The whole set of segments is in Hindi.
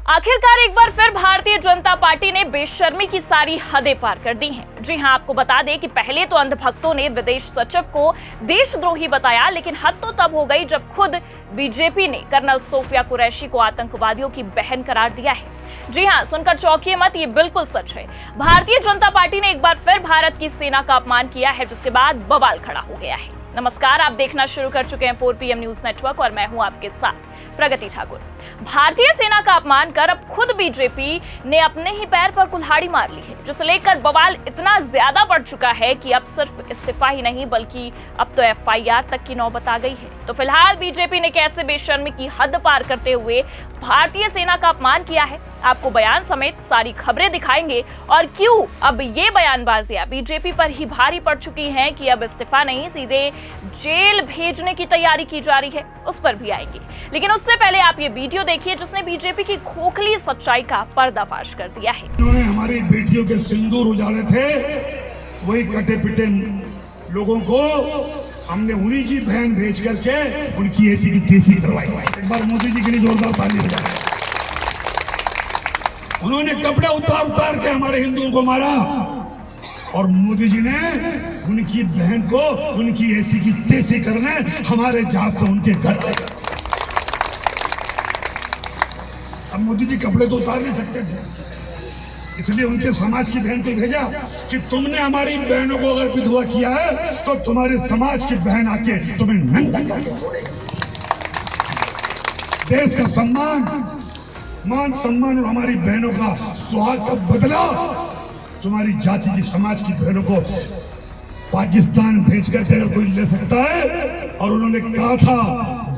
आखिरकार एक बार फिर भारतीय जनता पार्टी ने बेशर्मी की सारी हदें पार कर दी हैं। जी हां, आपको बता दें कि पहले तो अंधभक्तों ने विदेश सचिव को देशद्रोही बताया, लेकिन हद तो तब हो गई जब खुद बीजेपी ने कर्नल सोफिया कुरैशी को आतंकवादियों की बहन करार दिया है। जी हां, सुनकर चौंकिए मत, ये बिल्कुल सच है। भारतीय जनता पार्टी ने एक बार फिर भारत की सेना का अपमान किया है, जिसके बाद बवाल खड़ा हो गया है। नमस्कार, आप देखना शुरू कर चुके हैं 4 PM न्यूज नेटवर्क और मैं हूं आपके साथ प्रगति ठाकुर। भारतीय सेना का अपमान कर अब खुद बीजेपी ने अपने ही पैर पर कुल्हाड़ी मार ली है, जिसे लेकर बवाल इतना ज्यादा बढ़ चुका है कि अब सिर्फ इस्तीफा ही नहीं बल्कि अब तो FIR तक की नौबत आ गई है। तो फिलहाल बीजेपी ने कैसे बेशर्मी की हद पार करते हुए भारतीय सेना का अपमान किया है, आपको बयान समेत सारी खबरें दिखाएंगे और क्यों अब ये बयानबाजियां बीजेपी पर ही भारी पड़ चुकी हैं कि अब इस्तीफा नहीं सीधे जेल भेजने की तैयारी की जा रही है, उस पर भी आएंगे। लेकिन उससे पहले आप ये वीडियो देखिए जिसने बीजेपी की खोखली सच्चाई का पर्दाफाश कर दिया है। उन्होंने हमारी बेटियों के सिंदूर उजाड़े थे, वही कटे पिटे लोगों को हमने उन्हीं की बहन भेज करके उनकी ऐसी की तैसी करवाई। एक बार मोदी जी के लिए जोरदार ताली बजाएं। उन्होंने कपड़े उतार के हमारे हिंदुओं को मारा और मोदी जी ने उनकी बहन को उनकी ऐसी की तैसी करने हमारे जहाज से उनके घर आए। अब मोदी जी कपड़े तो उतार नहीं सकते थे, इसलिए उनके समाज की बहन को भेजा कि तुमने हमारी बहनों को अगर विधवा किया है तो तुम्हारे समाज की बहन आके तुम्हें नंगा करके छोड़ेगी। देश का सम्मान, मान सम्मान और हमारी बहनों का सुहाग का बदला तुम्हारी जाति की समाज की बहनों को पाकिस्तान भेजकर अगर कोई ले सकता है, और उन्होंने कहा था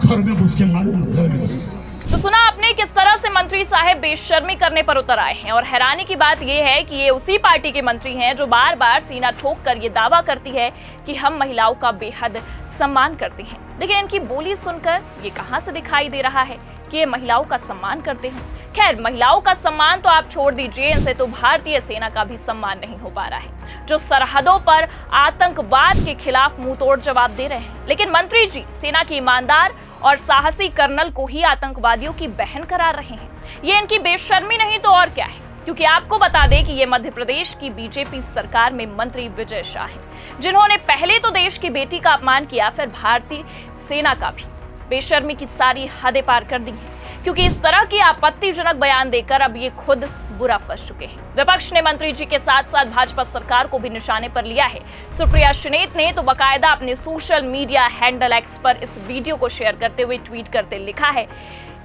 घर में घुस के मारूंगा, घर में घुस। तो सुना आपने किस तरह से मंत्री साहब बेशर्मी करने पर उतर आए हैं। और हैरानी की बात यह है कि ये उसी पार्टी के मंत्री हैं जो बार बार सीना ठोक कर ये दावा करती है कि हम महिलाओं का बेहद सम्मान करते हैं। लेकिन इनकी बोली सुनकर ये कहां से दिखाई दे रहा है कि ये महिलाओं का सम्मान करते हैं। खैर, महिलाओं का सम्मान तो आप छोड़ दीजिए, इनसे तो भारतीय सेना का भी सम्मान नहीं हो पा रहा है, जो सरहदों पर आतंकवाद के खिलाफ मुंह तोड़ जवाब दे रहे हैं। लेकिन मंत्री जी सेना की ईमानदार और साहसी कर्नल को ही आतंकवादियों की बहन करार रहे हैं। ये इनकी बेशर्मी नहीं तो और क्या है, क्योंकि आपको बता दें कि ये मध्य प्रदेश की बीजेपी सरकार में मंत्री विजय शाह हैं, जिन्होंने पहले तो देश की बेटी का अपमान किया, फिर भारतीय सेना का भी। बेशर्मी की सारी हदें पार कर दी हैं, क्योंकि इस तरह की आपत्तिजनक बयान देकर अब ये खुद बुरा फंस चुके हैं। विपक्ष ने मंत्री जी के साथ साथ भाजपा सरकार को भी निशाने पर लिया है। सुप्रिया श्रीनेत ने तो बाकायदा अपने सोशल मीडिया हैंडल X पर इस वीडियो को शेयर करते हुए ट्वीट करते लिखा है,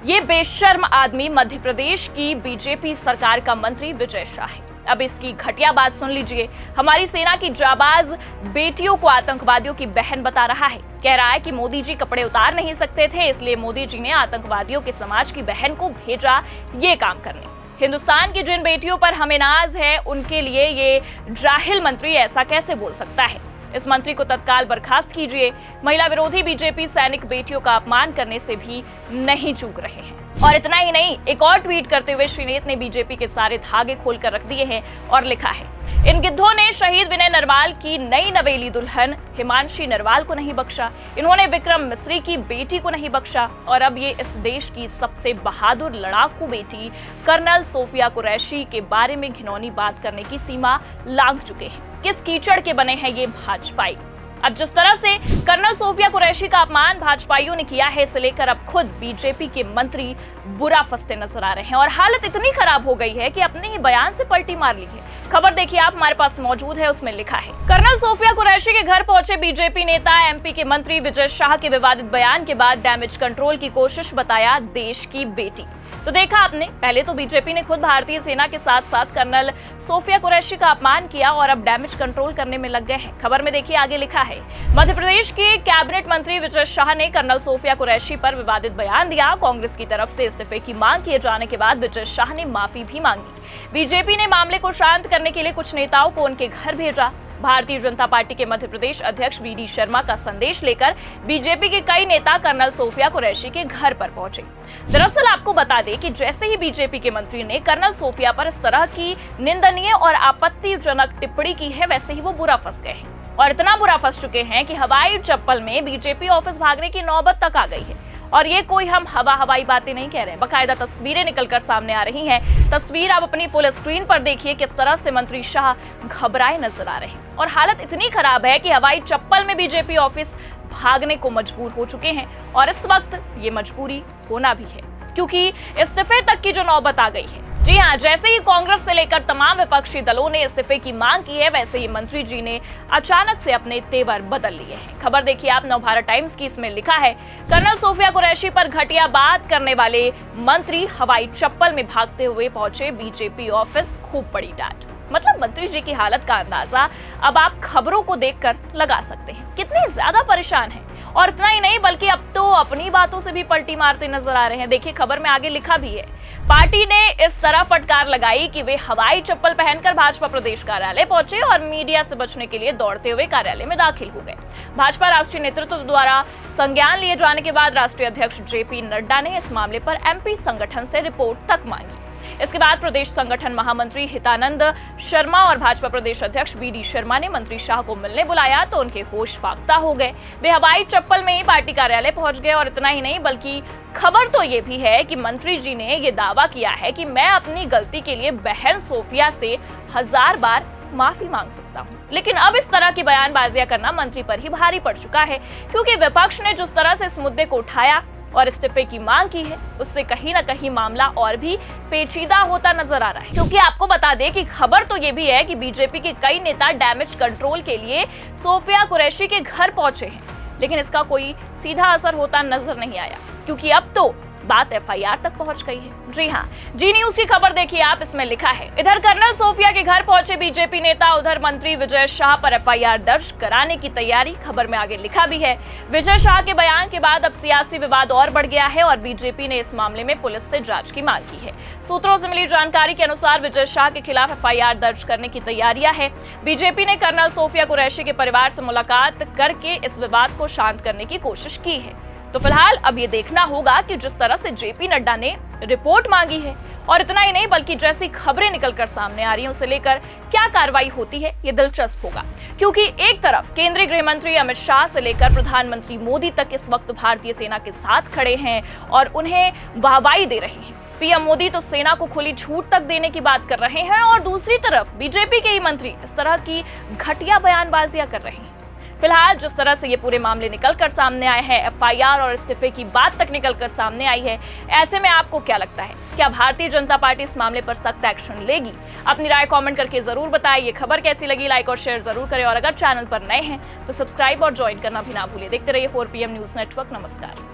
ये बेशर्म आदमी मध्य प्रदेश की बीजेपी सरकार का मंत्री विजय शाह है। अब इसकी घटिया बात सुन लीजिए। हमारी सेना की जाबाज बेटियों को आतंकवादियों की बहन बता रहा है। कह रहा है कि मोदी जी कपड़े उतार नहीं सकते थे, इसलिए मोदी जी ने आतंकवादियों के समाज की बहन को भेजा ये काम करने। हिंदुस्तान की जिन बेटियों पर हमें नाज है, उनके लिए ये जाहिल मंत्री ऐसा कैसे बोल सकता है। इस मंत्री को तत्काल बर्खास्त कीजिए। महिला विरोधी बीजेपी सैनिक बेटियों का अपमान करने से भी नहीं चूक रहे हैं। और इतना ही नहीं, एक और ट्वीट करते हुए श्रीनेत ने बीजेपी के सारे धागे खोलकर रख दिए हैं और लिखा है, इन गिद्धों ने शहीद विनय नरवाल की नई नवेली दुल्हन हिमांशी नरवाल को नहीं बख्शा, इन्होंने विक्रम मिस्री की बेटी को नहीं बख्शा, और अब ये इस देश की सबसे बहादुर लड़ाकू बेटी कर्नल सोफिया कुरैशी के बारे में घिनौनी बात करने की सीमा लांघ चुके हैं। किस कीचड़ के बने हैं ये भाजपाई। अब जिस तरह से कर्नल सोफिया कुरैशी का अपमान भाजपाइयों ने किया है, इसे लेकर अब खुद बीजेपी के मंत्री बुरा फंसते नजर आ रहे हैं और हालत इतनी खराब हो गई है कि अपने ही बयान से पलटी मार ली है। खबर देखिए आप, हमारे पास मौजूद है, उसमें लिखा है, कर्नल सोफिया कुरैशी के घर पहुंचे बीजेपी नेता MP के मंत्री विजय शाह के विवादित बयान के बाद डैमेज कंट्रोल की कोशिश बताया देश की बेटी। तो देखा आपने, पहले तो बीजेपी ने खुद भारतीय सेना के साथ साथ कर्नल सोफिया कुरैशी का अपमान किया और अब डैमेज कंट्रोल करने में लग गए हैं। खबर में देखिए आगे लिखा है, मध्य प्रदेश के कैबिनेट मंत्री विजय शाह ने कर्नल सोफिया कुरैशी पर विवादित बयान दिया। कांग्रेस की तरफ से इस्तीफे की मांग किए जाने के बाद विजय शाह ने माफी भी मांगी। बीजेपी ने मामले को शांत करने के लिए कुछ नेताओं को उनके घर भेजा। भारतीय जनता पार्टी के मध्य प्रदेश अध्यक्ष VD शर्मा का संदेश लेकर बीजेपी के कई नेता कर्नल सोफिया कुरैशी के घर पर पहुंचे। दरअसल आपको बता दें कि जैसे ही बीजेपी के मंत्री ने कर्नल सोफिया पर इस तरह की निंदनीय और आपत्तिजनक टिप्पणी की है, वैसे ही वो बुरा फंस गए हैं और इतना बुरा फंस चुके हैं कि हवाई चप्पल में बीजेपी ऑफिस भागने की नौबत तक आ गई है। और ये कोई हम हवाई बातें नहीं कह रहे हैं, बाकायदा तस्वीरें निकलकर सामने आ रही हैं। तस्वीर आप अपनी फुल स्क्रीन पर देखिए, किस तरह से मंत्री शाह घबराए नजर आ रहे हैं और हालत इतनी खराब है कि हवाई चप्पल में बीजेपी ऑफिस भागने को मजबूर हो चुके हैं। और इस वक्त ये मजबूरी होना भी है, क्योंकि इस्तीफे तक की जो नौबत आ गई है। जी हाँ, जैसे ही कांग्रेस से लेकर तमाम विपक्षी दलों ने इस्तीफे की मांग की है, वैसे ही मंत्री जी ने अचानक से अपने तेवर बदल लिए हैं। खबर देखिए आप नवभारत टाइम्स की, इसमें लिखा है, कर्नल सोफिया कुरैशी पर घटिया बात करने वाले मंत्री हवाई चप्पल में भागते हुए पहुंचे बीजेपी ऑफिस, खूब बड़ी डांट। मतलब मंत्री जी की हालत का अंदाजा अब आप खबरों को देखकर लगा सकते हैं, कितने ज्यादा परेशान हैं। और इतना ही नहीं, बल्कि अब तो अपनी बातों से भी पलटी मारते नजर आ रहे हैं। देखिए खबर में आगे लिखा भी है, पार्टी ने इस तरह फटकार लगाई कि वे हवाई चप्पल पहनकर भाजपा प्रदेश कार्यालय पहुंचे और मीडिया से बचने के लिए दौड़ते हुए कार्यालय में दाखिल हो गए। भाजपा राष्ट्रीय नेतृत्व द्वारा संज्ञान लिए जाने के बाद राष्ट्रीय अध्यक्ष जेपी नड्डा ने इस मामले पर एमपी संगठन से रिपोर्ट तक मांगी। इसके बाद प्रदेश संगठन महामंत्री हितानंद शर्मा और भाजपा प्रदेश अध्यक्ष बीडी शर्मा ने मंत्री शाह को मिलने बुलाया तो उनके होश फाख्ता हो गए। वे हवाई चप्पल में ही पार्टी कार्यालय पहुंच गए। और इतना ही नहीं, बल्कि खबर तो ये भी है कि मंत्री जी ने ये दावा किया है कि मैं अपनी गलती के लिए बहन सोफिया से 1000 बार माफी मांग सकता हूं। लेकिन अब इस तरह की बयानबाजियां करना मंत्री पर ही भारी पड़ चुका है, क्योंकि विपक्ष ने जिस तरह से इस मुद्दे को उठाया और इस्तीफे की मांग की है, उससे कहीं ना कहीं मामला और भी पेचीदा होता नजर आ रहा है। क्योंकि आपको बता दें कि खबर तो ये भी है कि बीजेपी के कई नेता डैमेज कंट्रोल के लिए सोफिया कुरैशी के घर पहुंचे हैं, लेकिन इसका कोई सीधा असर होता नजर नहीं आया, क्योंकि अब तो बात एफआईआर तक पहुंच गई है। जी हाँ, जी न्यूज की खबर देखिए आप, इसमें लिखा है, इधर कर्नल सोफिया के घर पहुंचे बीजेपी नेता, उधर मंत्री विजय शाह पर एफआईआर दर्ज कराने की तैयारी। खबर में आगे लिखा भी है, विजय शाह के बयान के बाद अब सियासी विवाद और बढ़ गया है और बीजेपी ने इस मामले में पुलिस से जांच की मांग की है। सूत्रों से मिली जानकारी के अनुसार विजय शाह के खिलाफ एफआईआर दर्ज करने की तैयारियां है। बीजेपी ने कर्नल सोफिया कुरैशी के परिवार से मुलाकात करके इस विवाद को शांत करने की कोशिश की है। तो फिलहाल अब ये देखना होगा कि जिस तरह से जेपी नड्डा ने रिपोर्ट मांगी है, और इतना ही नहीं बल्कि जैसी खबरें निकलकर सामने आ रही हैं उसे लेकर क्या कार्रवाई होती है, ये दिलचस्प होगा। क्योंकि एक तरफ केंद्रीय गृह मंत्री अमित शाह से लेकर प्रधानमंत्री मोदी तक इस वक्त भारतीय सेना के साथ खड़े हैं और उन्हें वाहवाही दे रहे हैं। पीएम मोदी तो सेना को खुली छूट तक देने की बात कर रहे हैं और दूसरी तरफ बीजेपी के ही मंत्री इस तरह की घटिया बयानबाजियां कर रहे हैं। फिलहाल जिस तरह से ये पूरे मामले निकलकर सामने आए हैं, एफआईआर और इस्तीफे की बात तक निकलकर सामने आई है, ऐसे में आपको क्या लगता है, क्या भारतीय जनता पार्टी इस मामले पर सख्त एक्शन लेगी? अपनी राय कमेंट करके जरूर बताएं। ये खबर कैसी लगी, लाइक और शेयर जरूर करें और अगर चैनल पर नए हैं तो सब्सक्राइब और ज्वाइन करना भी ना भूलें। देखते रहिए 4PM न्यूज नेटवर्क। नमस्कार।